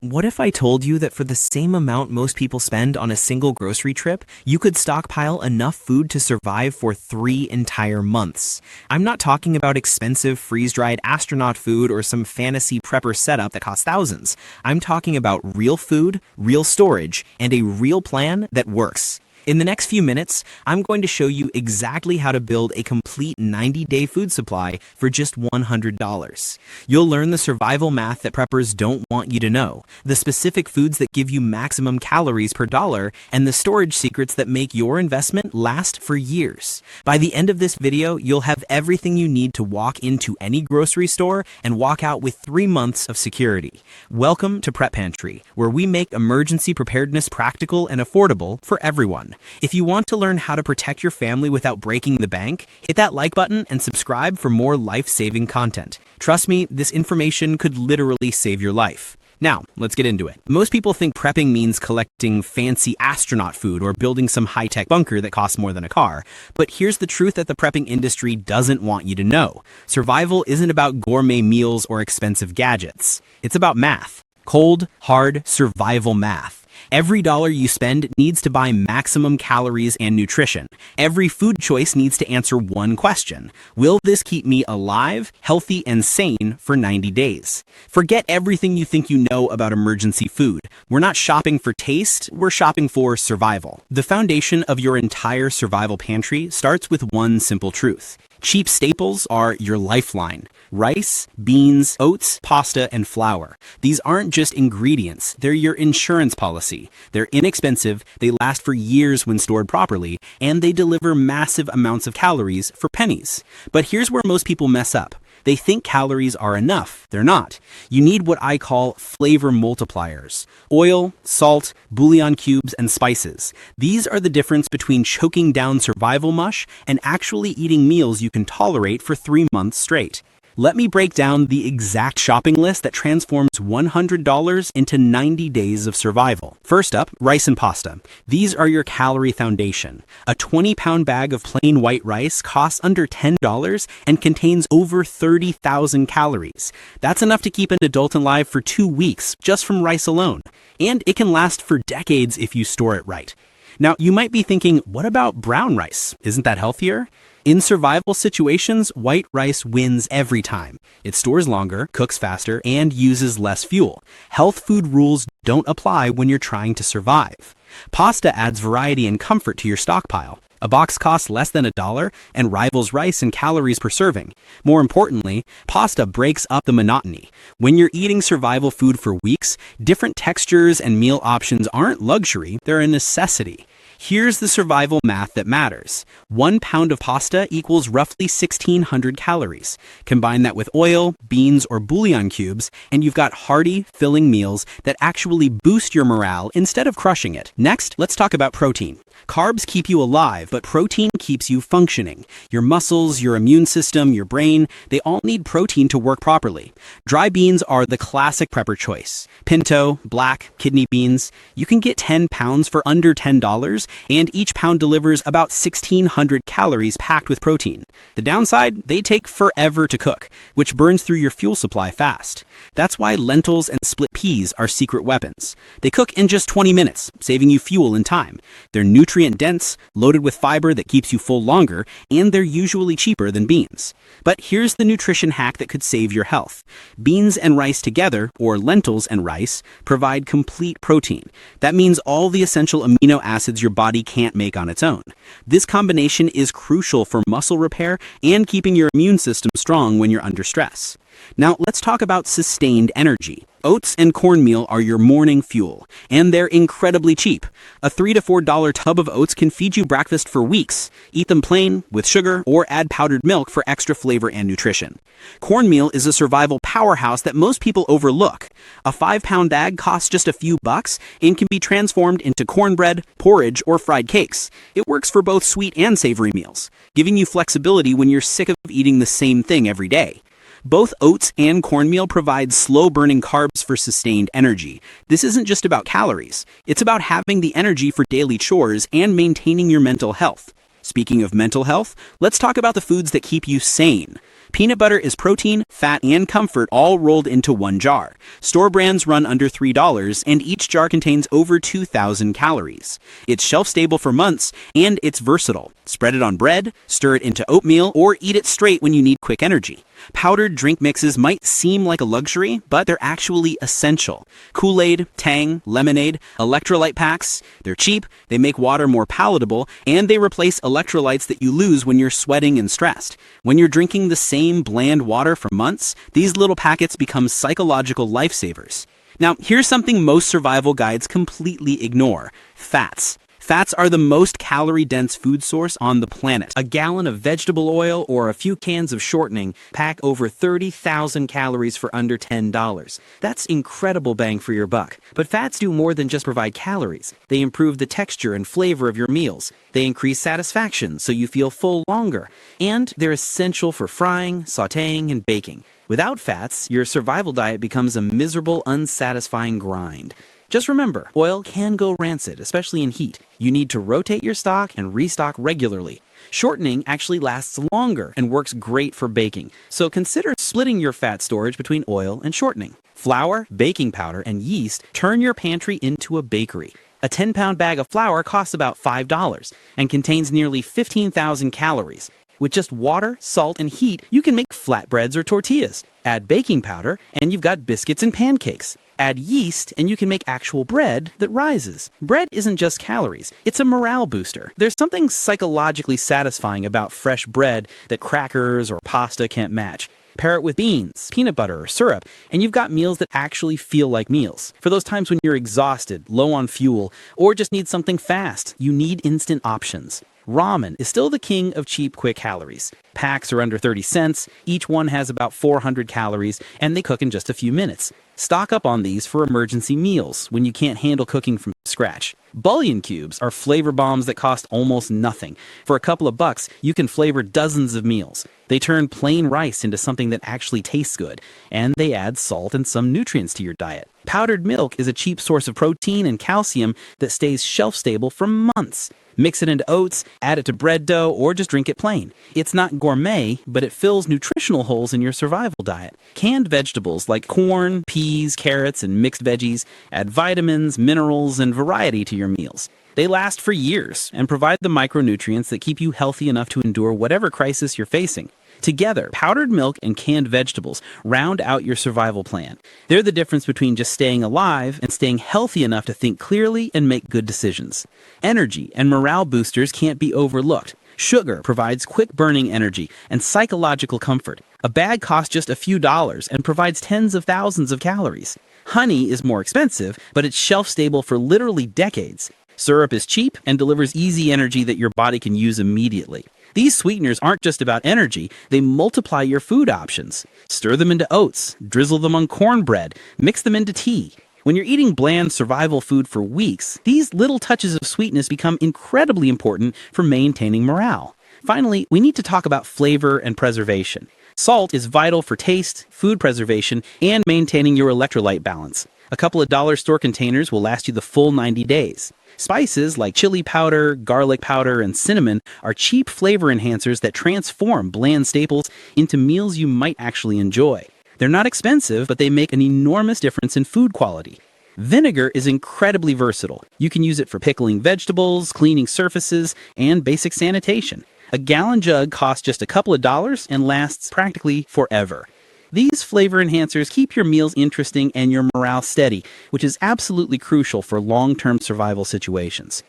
What if I told you that for the same amount most people spend on a single grocery trip, you could stockpile enough food to survive for 3 entire months? I'm not talking about expensive freeze-dried astronaut food or some fantasy prepper setup that costs thousands. I'm talking about real food, real storage, and a real plan that works. In the next few minutes, I'm going to show you exactly how to build a complete 90-day food supply for just $100. You'll learn the survival math that preppers don't want you to know, the specific foods that give you maximum calories per dollar, and the storage secrets that make your investment last for years. By the end of this video, you'll have everything you need to walk into any grocery store and walk out with 3 months of security. Welcome to Prep Pantry, where we make emergency preparedness practical and affordable for everyone. If you want to learn how to protect your family without breaking the bank, hit that like button and subscribe for more life-saving content. Trust me, this information could literally save your life. Now, let's get into it. Most people think prepping means collecting fancy astronaut food or building some high-tech bunker that costs more than a car. But here's the truth that the prepping industry doesn't want you to know. Survival isn't about gourmet meals or expensive gadgets. It's about math. Cold, hard, survival math. Every dollar you spend needs to buy maximum calories and nutrition. Every food choice needs to answer one question. Will this keep me alive, healthy, and sane for 90 days? Forget everything you think you know about emergency food. We're not shopping for taste, we're shopping for survival. The foundation of your entire survival pantry starts with one simple truth. Cheap staples are your lifeline. Rice, beans, oats, pasta, and flour. These aren't just ingredients, they're your insurance policy. They're inexpensive, they last for years when stored properly, and they deliver massive amounts of calories for pennies. But here's where most people mess up. They think calories are enough. They're not. You need what I call flavor multipliers. Oil, salt, bouillon cubes, and spices. These are the difference between choking down survival mush and actually eating meals you can tolerate for 3 months straight. Let me break down the exact shopping list that transforms $100 into 90 days of survival. First up, rice and pasta. These are your calorie foundation. A 20-pound bag of plain white rice costs under $10 and contains over 30,000 calories. That's enough to keep an adult alive for 2 weeks just from rice alone. And it can last for decades if you store it right. Now, you might be thinking, what about brown rice? Isn't that healthier? In survival situations, white rice wins every time. It stores longer, cooks faster, and uses less fuel. Health food rules don't apply when you're trying to survive. Pasta adds variety and comfort to your stockpile. A box costs less than $1 and rivals rice in calories per serving. More importantly, pasta breaks up the monotony. When you're eating survival food for weeks, different textures and meal options aren't luxury, they're a necessity. Here's the survival math that matters. 1 pound of pasta equals roughly 1,600 calories. Combine that with oil, beans, or bouillon cubes, and you've got hearty, filling meals that actually boost your morale instead of crushing it. Next, let's talk about protein. Carbs keep you alive, but protein keeps you functioning. Your muscles, your immune system, your brain, they all need protein to work properly. Dry beans are the classic prepper choice. Pinto, black, kidney beans. You can get 10 pounds for under $10, and each pound delivers about 1,600 calories packed with protein. The downside, they take forever to cook, which burns through your fuel supply fast. That's why lentils and split peas are secret weapons. They cook in just 20 minutes, saving you fuel and time. They're nutrient-dense, loaded with fiber that keeps you full longer, and they're usually cheaper than beans. But here's the nutrition hack that could save your health. Beans and rice together, or lentils and rice, provide complete protein. That means all the essential amino acids your body can't make on its own. This combination is crucial for muscle repair and keeping your immune system strong when you're under stress. Now, let's talk about sustained energy. Oats and cornmeal are your morning fuel, and they're incredibly cheap. A $3 to $4 tub of oats can feed you breakfast for weeks. Eat them plain, with sugar, or add powdered milk for extra flavor and nutrition. Cornmeal is a survival powerhouse that most people overlook. A 5-pound bag costs just a few bucks and can be transformed into cornbread, porridge, or fried cakes. It works for both sweet and savory meals, giving you flexibility when you're sick of eating the same thing every day. Both oats and cornmeal provide slow-burning carbs for sustained energy. This isn't just about calories. It's about having the energy for daily chores and maintaining your mental health. Speaking of mental health, let's talk about the foods that keep you sane. Peanut butter is protein, fat, and comfort all rolled into one jar. Store brands run under $3, and each jar contains over 2,000 calories. It's shelf-stable for months, and it's versatile. Spread it on bread, stir it into oatmeal, or eat it straight when you need quick energy. Powdered drink mixes might seem like a luxury, but they're actually essential. Kool-Aid, Tang, lemonade, electrolyte packs, they're cheap, they make water more palatable, and they replace electrolytes that you lose when you're sweating and stressed. When you're drinking the same bland water for months, these little packets become psychological lifesavers. Now, here's something most survival guides completely ignore: fats. Fats are the most calorie-dense food source on the planet. A gallon of vegetable oil or a few cans of shortening pack over 30,000 calories for under $10. That's incredible bang for your buck. But fats do more than just provide calories. They improve the texture and flavor of your meals. They increase satisfaction so you feel full longer. And they're essential for frying, sautéing, and baking. Without fats, your survival diet becomes a miserable, unsatisfying grind. Just remember, oil can go rancid, especially in heat. You need to rotate your stock and restock regularly. Shortening actually lasts longer and works great for baking, so consider splitting your fat storage between oil and shortening. Flour, baking powder, and yeast turn your pantry into a bakery. A 10-pound bag of flour costs about $5 and contains nearly 15,000 calories. With just water, salt, and heat, you can make flatbreads or tortillas. Add baking powder, and you've got biscuits and pancakes. Add yeast, and you can make actual bread that rises. Bread isn't just calories, it's a morale booster. There's something psychologically satisfying about fresh bread that crackers or pasta can't match. Pair it with beans, peanut butter, or syrup, and you've got meals that actually feel like meals. For those times when you're exhausted, low on fuel, or just need something fast, you need instant options. Ramen is still the king of cheap, quick calories. Packs are under 30 cents, each one has about 400 calories, and they cook in just a few minutes. Stock up on these for emergency meals when you can't handle cooking from scratch. Bouillon cubes are flavor bombs that cost almost nothing. For a couple of bucks, you can flavor dozens of meals. They turn plain rice into something that actually tastes good, and they add salt and some nutrients to your diet. Powdered milk is a cheap source of protein and calcium that stays shelf-stable for months. Mix it into oats, add it to bread dough, or just drink it plain. It's not gourmet, but it fills nutritional holes in your survival diet. Canned vegetables like corn, peas, carrots, and mixed veggies add vitamins, minerals, and variety to your meals. They last for years and provide the micronutrients that keep you healthy enough to endure whatever crisis you're facing. Together, powdered milk and canned vegetables round out your survival plan. They're the difference between just staying alive and staying healthy enough to think clearly and make good decisions. Energy and morale boosters can't be overlooked. Sugar provides quick-burning energy and psychological comfort. A bag costs just a few dollars and provides tens of thousands of calories. Honey is more expensive, but it's shelf-stable for literally decades. Syrup is cheap and delivers easy energy that your body can use immediately. These sweeteners aren't just about energy, they multiply your food options. Stir them into oats, drizzle them on cornbread, mix them into tea. When you're eating bland survival food for weeks, these little touches of sweetness become incredibly important for maintaining morale. Finally, we need to talk about flavor and preservation. Salt is vital for taste, food preservation, and maintaining your electrolyte balance. A couple of dollar store containers will last you the full 90 days. Spices like chili powder, garlic powder, and cinnamon are cheap flavor enhancers that transform bland staples into meals you might actually enjoy. They're not expensive, but they make an enormous difference in food quality. Vinegar is incredibly versatile. You can use it for pickling vegetables, cleaning surfaces, and basic sanitation. A gallon jug costs just a couple of dollars and lasts practically forever. These flavor enhancers keep your meals interesting and your morale steady, which is absolutely crucial for long-term survival situations.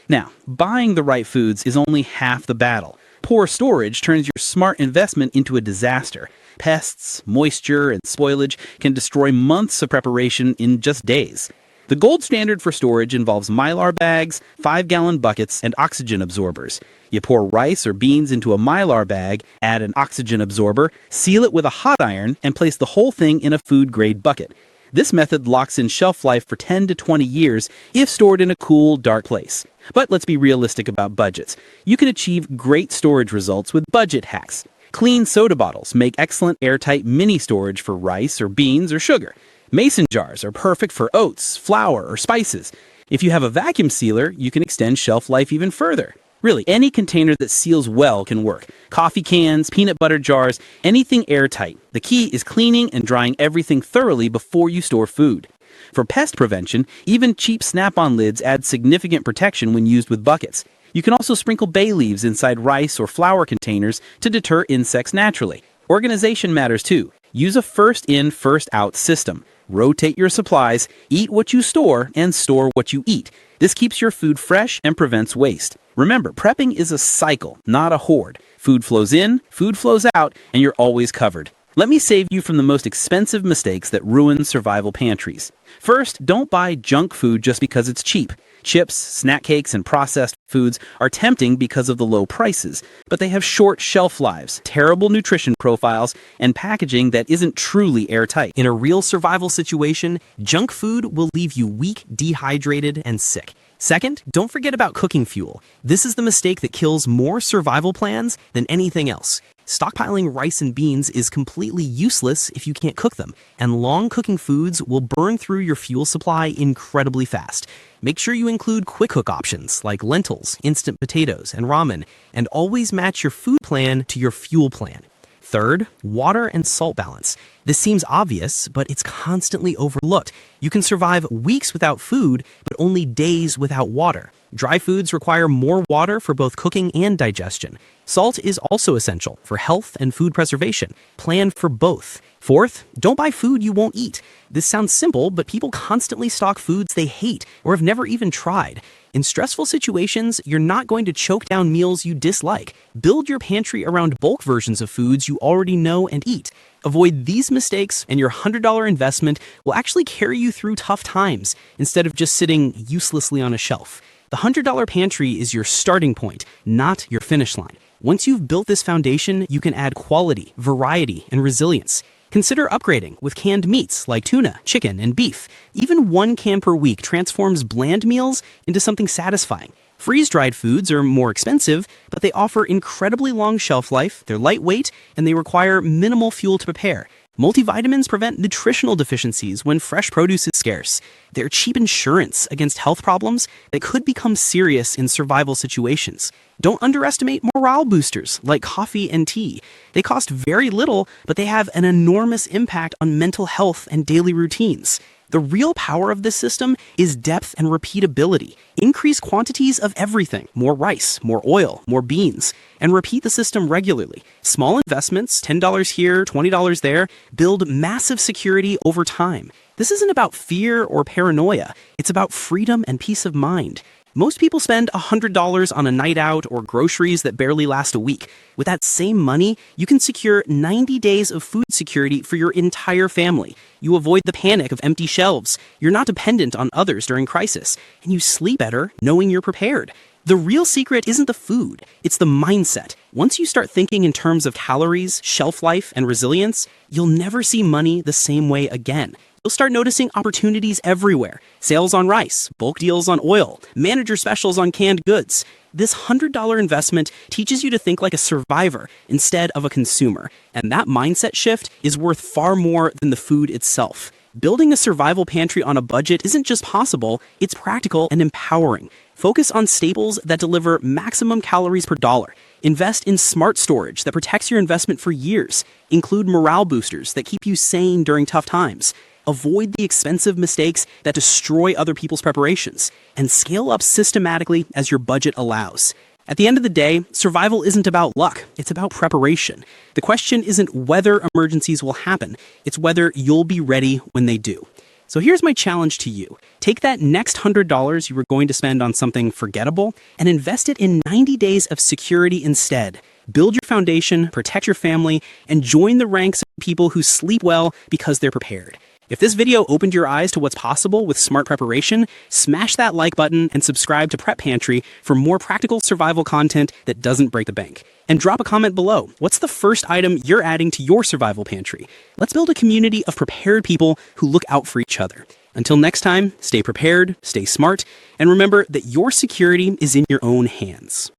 Now, buying the right foods is only half the battle. Poor storage turns your smart investment into a disaster. Pests, moisture, and spoilage can destroy months of preparation in just days. The gold standard for storage involves Mylar bags, 5-gallon buckets, and oxygen absorbers. You pour rice or beans into a Mylar bag, add an oxygen absorber, seal it with a hot iron, and place the whole thing in a food-grade bucket. This method locks in shelf life for 10 to 20 years if stored in a cool, dark place. But let's be realistic about budgets. You can achieve great storage results with budget hacks. Clean soda bottles make excellent airtight mini storage for rice or beans or sugar. Mason jars are perfect for oats, flour, or spices. If you have a vacuum sealer, you can extend shelf life even further. Really, any container that seals well can work. Coffee cans, peanut butter jars, anything airtight. The key is cleaning and drying everything thoroughly before you store food. For pest prevention, even cheap snap-on lids add significant protection when used with buckets. You can also sprinkle bay leaves inside rice or flour containers to deter insects naturally. Organization matters too. Use a first-in, first-out system. Rotate your supplies, eat what you store, and store what you eat. This keeps your food fresh and prevents waste. Remember, prepping is a cycle, not a hoard. Food flows in, food flows out, and you're always covered. Let me save you from the most expensive mistakes that ruin survival pantries. First, don't buy junk food just because it's cheap. Chips, snack cakes, and processed foods are tempting because of the low prices, but they have short shelf lives, terrible nutrition profiles, and packaging that isn't truly airtight. In a real survival situation, junk food will leave you weak, dehydrated, and sick. Second, don't forget about cooking fuel. This is the mistake that kills more survival plans than anything else. Stockpiling rice and beans is completely useless if you can't cook them, and long cooking foods will burn through your fuel supply incredibly fast. Make sure you include quick cook options like lentils, instant potatoes, and ramen, and always match your food plan to your fuel plan. Third, water and salt balance. This seems obvious, but it's constantly overlooked. You can survive weeks without food, but only days without water. Dry foods require more water for both cooking and digestion. Salt is also essential for health and food preservation. Plan for both. Fourth, don't buy food you won't eat. This sounds simple, but people constantly stock foods they hate or have never even tried. In stressful situations, you're not going to choke down meals you dislike. Build your pantry around bulk versions of foods you already know and eat. Avoid these mistakes, and your $100 investment will actually carry you through tough times instead of just sitting uselessly on a shelf. The $100 pantry is your starting point, not your finish line. Once you've built this foundation, you can add quality, variety, and resilience. Consider upgrading with canned meats like tuna, chicken, and beef. Even 1 can per week transforms bland meals into something satisfying. Freeze-dried foods are more expensive, but they offer incredibly long shelf life, they're lightweight, and they require minimal fuel to prepare. Multivitamins prevent nutritional deficiencies when fresh produce is scarce. They're cheap insurance against health problems that could become serious in survival situations. Don't underestimate morale boosters like coffee and tea. They cost very little, but they have an enormous impact on mental health and daily routines. The real power of this system is depth and repeatability. Increase quantities of everything, more rice, more oil, more beans, and repeat the system regularly. Small investments, $10 here, $20 there, build massive security over time. This isn't about fear or paranoia. It's about freedom and peace of mind. Most people spend $100 on a night out or groceries that barely last a week. With that same money, you can secure 90 days of food security for your entire family. You avoid the panic of empty shelves. You're not dependent on others during crisis. And you sleep better knowing you're prepared. The real secret isn't the food, it's the mindset. Once you start thinking in terms of calories, shelf life, and resilience, you'll never see money the same way again. You'll start noticing opportunities everywhere. Sales on rice, bulk deals on oil, manager specials on canned goods. This $100 investment teaches you to think like a survivor instead of a consumer. And that mindset shift is worth far more than the food itself. Building a survival pantry on a budget isn't just possible, it's practical and empowering. Focus on staples that deliver maximum calories per dollar. Invest in smart storage that protects your investment for years. Include morale boosters that keep you sane during tough times. Avoid the expensive mistakes that destroy other people's preparations, and scale up systematically as your budget allows. At the end of the day, survival isn't about luck, it's about preparation. The question isn't whether emergencies will happen, it's whether you'll be ready when they do. So here's my challenge to you. Take that next $100 you were going to spend on something forgettable and invest it in 90 days of security instead. Build your foundation, protect your family, and join the ranks of people who sleep well because they're prepared. If this video opened your eyes to what's possible with smart preparation, smash that like button and subscribe to Prep Pantry for more practical survival content that doesn't break the bank. And drop a comment below. What's the first item you're adding to your survival pantry? Let's build a community of prepared people who look out for each other. Until next time, stay prepared, stay smart, and remember that your security is in your own hands.